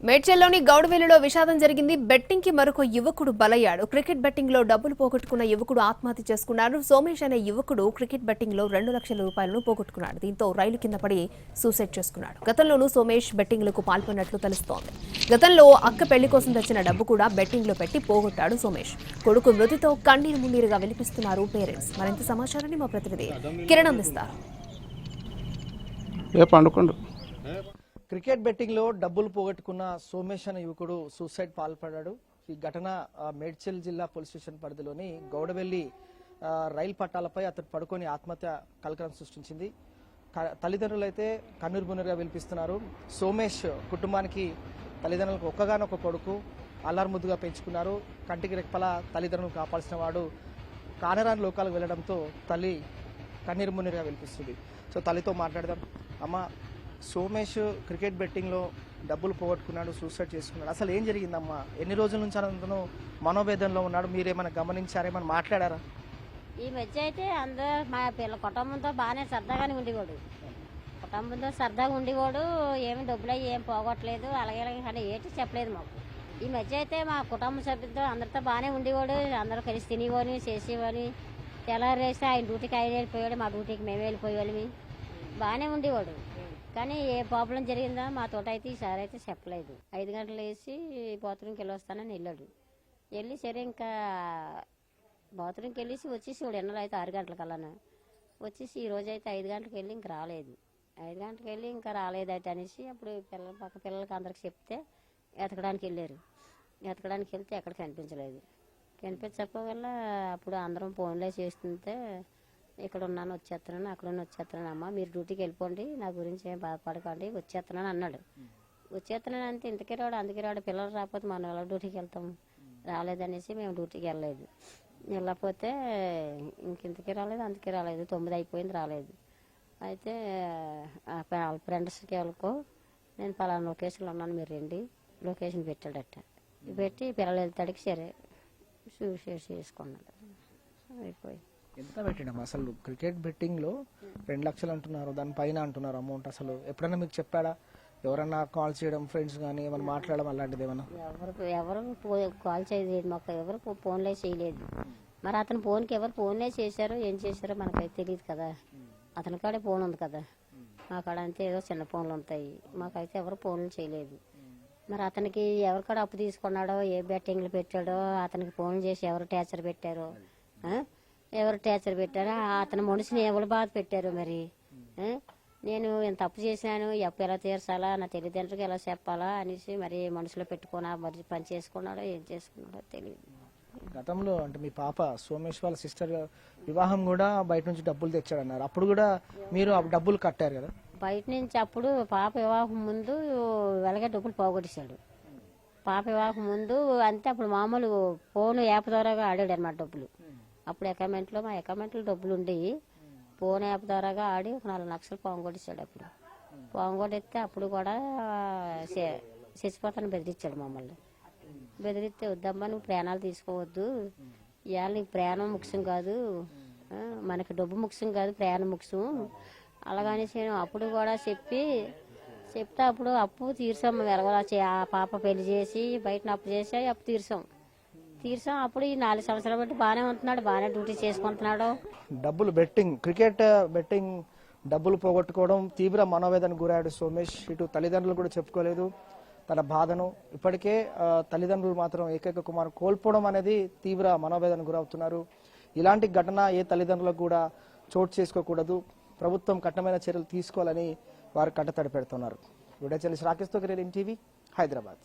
మేడ్చల్లోని గౌడవేలులో విషాదం జరిగింది. బెట్టింగ్ కి మరొక యువకుడు బలయ్యాడు. క్రికెట్ బెట్టింగ్ లో డబ్బులు పోగొట్టుకున్న యువకుడు ఆత్మహత్య చేసుకున్నాడు. సోమేష్ అనే యువకుడు క్రికెట్ బెట్టింగ్ లో 2 లక్షల రూపాయలను పోగొట్టుకున్నాడు. దీంతో రైలు కింద పడి సూసైడ్ చేసుకున్నాడు. గతంలోనూ సోమేష్ బెట్టింగ్ లకు పాల్పడినట్లు తెలుస్తోంది. గతంలో అక్క పెళ్లి కోసం తెచ్చిన డబ్బు కూడా బెట్టింగ్ లో పెట్టి పోగొట్టాడు సోమేష్. కొడుకు మృతితో కన్నీరు మున్నీరుగా విలిపిస్తున్నారు పేరెంట్స్. మరింత సమాచారాన్ని మా ప్రతినిధి కిరణ్ అందిస్తారు. క్రికెట్ బెట్టింగ్ లో డబ్బులు పోగొట్టుకున్న సోమేష్ అనే యువకుడు సూసైడ్ పాల్పడ్డాడు. ఈ ఘటన మేడ్చల్ జిల్లా పోలీస్ స్టేషన్ పరిధిలోని గౌడవెల్లి రైలు పట్టాలపై అతను పడుకొని ఆత్మహత్య కలకలం సృష్టించింది. తల్లిదండ్రులు అయితే కన్నీరు మున్నీరుగా విలిపిస్తున్నారు. సోమేష్ కుటుంబానికి తల్లిదండ్రులకు ఒక్కగానొక్క కొడుకు, అల్లారుముద్దుగా పెంచుకున్నారు. కంటికి రెప్పల తల్లిదండ్రులను కాపాల్సిన వాడు కానరాని లోకాలకు వెళ్లడంతో తల్లి కన్నీరు మున్నీరుగా విలిపిస్తుంది. సో తల్లితో మాట్లాడదాం. అమ్మ, సోమేష్ క్రికెట్ బెట్టింగ్లో డబ్బులు పోగొట్టుకున్నాడు, సూసైడ్ చేసుకున్నాడు. అసలు ఏం జరిగిందమ్మా? ఎన్ని రోజుల నుంచి అతను మనోవేదనలో ఉన్నాడు? మీరేమైనా గమనించారా? ఏమైనా మాట్లాడారా? ఈ మధ్య అయితే అందరూ మా కుటుంబంతో బాగానే సరదాగానే ఉండేవాడు. కుటుంబంతో సరదాగా ఉండేవాడు. ఏమి డబ్బులు ఏం పోగొట్టలేదు, అలాగే కానీ ఏంటి చెప్పలేదు మాకు. ఈ మధ్య అయితే మా కుటుంబ సభ్యులతో అందరితో బాగానే ఉండేవాడు. అందరూ కలిసి తినేవాని చేసేవాని. తెల్లారేస్తే ఆయన డ్యూటీకి ఆయన వెళ్ళిపోయాడు, మా డ్యూటీకి మేము వెళ్ళిపోయేవాళ్ళమి. బాగానే ఉండేవాడు. కానీ ఏ ప్రాబ్లం జరిగిందా మా తోట అయితే ఈసారి అయితే చెప్పలేదు. 5 గంటలు వేసి బాత్రూమ్కి వెళ్ళి వస్తానని వెళ్ళాడు. వెళ్ళి సరే ఇంకా బాత్రూమ్కి వెళ్ళేసి వచ్చేసి వాడు ఎన్నలో అయితే 6 గంటలకల్లా వచ్చేసి ఈ రోజు అయితే 5 గంటలకు వెళ్ళి ఇంకా రాలేదు. 5 గంటలకు వెళ్ళి ఇంకా రాలేదు అయితే అనేసి అప్పుడు పక్క పిల్లలకి అందరికి చెప్తే ఎతకడానికి వెళ్ళారు. ఎతకడానికి వెళ్తే ఎక్కడ కనిపించలేదు. కనిపించకపోవల్ల అప్పుడు అందరం ఫోన్లో చేస్తుంటే ఇక్కడ ఉన్నాను, వచ్చేస్తున్నాను, అక్కడ వచ్చేస్తున్నాను అమ్మ, మీరు డ్యూటీకి వెళ్ళిపోండి, నా గురించి ఏం బాధపడకండి, వచ్చేస్తున్నాను అన్నాడు. వచ్చేస్తున్నాను అంటే ఇంతకీ రాడు, అందుకే రాడు, పిల్లలు రాకపోతే మనం ఎలా డ్యూటీకి వెళ్తాం? రాలేదనేసి మేము డ్యూటీకి వెళ్ళలేదు. వెళ్ళకపోతే ఇంతకీ రాలేదు, అందుకే రాలేదు, 9 అయిపోయింది రాలేదు. అయితే ఫ్రెండ్స్కి వెళ్ళకో, నేను పలానా లొకేషన్లో ఉన్నాను, మీరు రండి, లొకేషన్ పెట్టాడట. పెట్టి పిల్లలు వెళ్తాడికి సరే సూసైడ్ చేసుకున్నాడు. అయిపోయి ఎంత పెట్టాడమ్మా? అసలు క్రికెట్ బెట్టింగ్ లో 2 లక్షలు అంటున్నారు, దానిపైన అంటున్నారు అమౌంట్. అసలు ఎప్పుడైనా మీకు చెప్పాడా? ఎవరన్నా కాల్ చేయడం, ఫ్రెండ్స్ కానీ ఏమైనా మాట్లాడడం అలాంటిది ఏమన్నా? ఎవరు కాల్ చేయలేదు మాకు, ఎవరు ఫోన్లే చేయలేదు. మరి అతని ఫోన్కి ఎవరు ఫోన్లే చేశారో ఏం చేశారో మనకైతే తెలియదు కదా. అతని కాడే ఫోన్ ఉంది కదా, మా కాడ అంతే ఏదో చిన్న ఫోన్లు ఉంటాయి, మాకైతే ఎవరు ఫోన్లు చేయలేదు. మరి అతనికి ఎవరికాడ అప్పు తీసుకున్నాడో, ఏ బెట్టింగ్లు పెట్టాడో, అతనికి ఫోన్లు చేసి ఎవరు టార్చర్ పెట్టారో, ఎవరు టార్చర్ పెట్టారో, అతని మనిషిని ఎవరు బాధ పెట్టారు. మరి నేను ఇంత తప్పు చేశాను, ఈ అప్పు ఎలా తీర్చాలా, నా తల్లిదండ్రులకు ఎలా చెప్పాలా అనేసి మరి మనసులో పెట్టుకున్నా, మరి పని చేసుకున్నాడో ఏం చేసుకున్నాడో తెలియదు. గతంలో అంటే మీ పాప సోమేష్ వాళ్ళ సిస్టర్ వివాహం కూడా బయట నుంచి డబ్బులు తెచ్చాడన్నారు. అప్పుడు కూడా మీరు ఆ డబ్బులు కట్టారు కదా? బయట నుంచి అప్పుడు పాప వివాహం ముందు వెలగే డబ్బులు పోగొట్టేశాడు. పాప వివాహం ముందు అంతే, అప్పుడు మామూలు ఫోన్ యాప్ ద్వారాగా ఆడాడు అన్నమాట డబ్బులు. అప్పుడు అకౌంట్లో మా అకౌంట్లో డబ్బులు ఉండేవి. ఫోన్ యాప్ ద్వారాగా ఆడి ఒక 4 లక్షలు పోగొట్టేశాడు. అప్పుడు పోగొట్టేస్తే అప్పుడు కూడా చచ్చిపోతాను బెదిరించాడు మమ్మల్ని. బెదిరిస్తే వద్దమ్మా, నువ్వు ప్రాణాలు తీసుకోవద్దు, ఇవాళ నీకు ప్రాణం ముఖ్యం కాదు, మనకి డబ్బు ముఖ్యం కాదు, ప్రాణం ముఖ్యం అలాగనేసి అప్పుడు కూడా చెప్తే అప్పుడు అప్పు తీర్చాం. వెలగల ఆ పాప పెళ్లి చేసి బయట అప్పు చేసి అప్పు తీర్చాం. అప్పుడు ఈ 4 సంవత్సరాలు బట్టి బాగానే ఉంటున్నాడు, బాగానే డ్యూటీ చేసుకుంటున్నాడు. డబ్బులు బెట్టింగ్, క్రికెట్ బెట్టింగ్ డబ్బులు పోగొట్టుకోవడం తీవ్ర మనోవేదనకు గురయ్యాడు సోమేష్. ఇటు తల్లిదండ్రులు కూడా చెప్పుకోలేదు తన బాధను. ఇప్పటికే తల్లిదండ్రులు మాత్రం ఏకైక కుమారు కోల్పోవడం అనేది తీవ్ర మనోవేదనకు గురవుతున్నారు. ఇలాంటి ఘటన ఏ తల్లిదండ్రులకు కూడా చోటు చేసుకోకూడదు. ప్రభుత్వం కఠినమైన చర్యలు తీసుకోవాలని వారు కట్టతడి పెడుతున్నారు. వీడియో జర్నలిస్ట్ రాకేష్ తో టీవీ హైదరాబాద్.